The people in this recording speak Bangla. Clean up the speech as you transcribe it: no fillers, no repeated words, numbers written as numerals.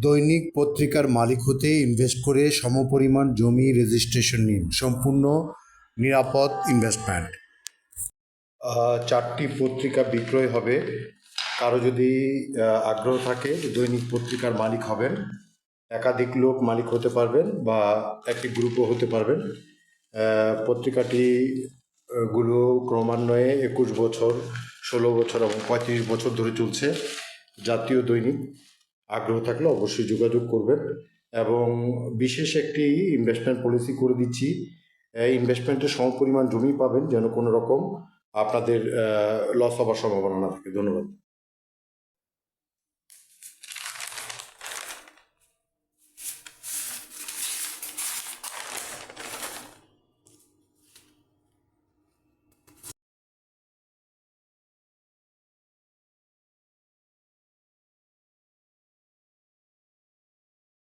দৈনিক পত্রিকার মালিক হতে ইনভেস্ট করে সমপরিমাণ জমি রেজিস্ট্রেশন নিন। সম্পূর্ণ নিরাপদ ইনভেস্টমেন্ট। 4টি পত্রিকা বিক্রয় হবে। কারো যদি আগ্রহ থাকে দৈনিক পত্রিকার মালিক হবেন, একাধিক লোক মালিক হতে পারবেন বা একটি গ্রুপও হতে পারবেন। পত্রিকাটি গুলো ক্রমান্বয়ে 21 বছর, 16 বছর এবং 35 বছর ধরে চলছে। জাতীয় দৈনিক। আগ্রহ থাকলে অবশ্যই যোগাযোগ করবেন। এবং বিশেষ একটি ইনভেস্টমেন্ট পলিসি করে দিচ্ছি। ইনভেস্টমেন্টের সমপরিমাণ জমি পাবেন, যেন কোনো রকম আপনাদের লস হওয়ার সম্ভাবনা না থাকে। ধন্যবাদ।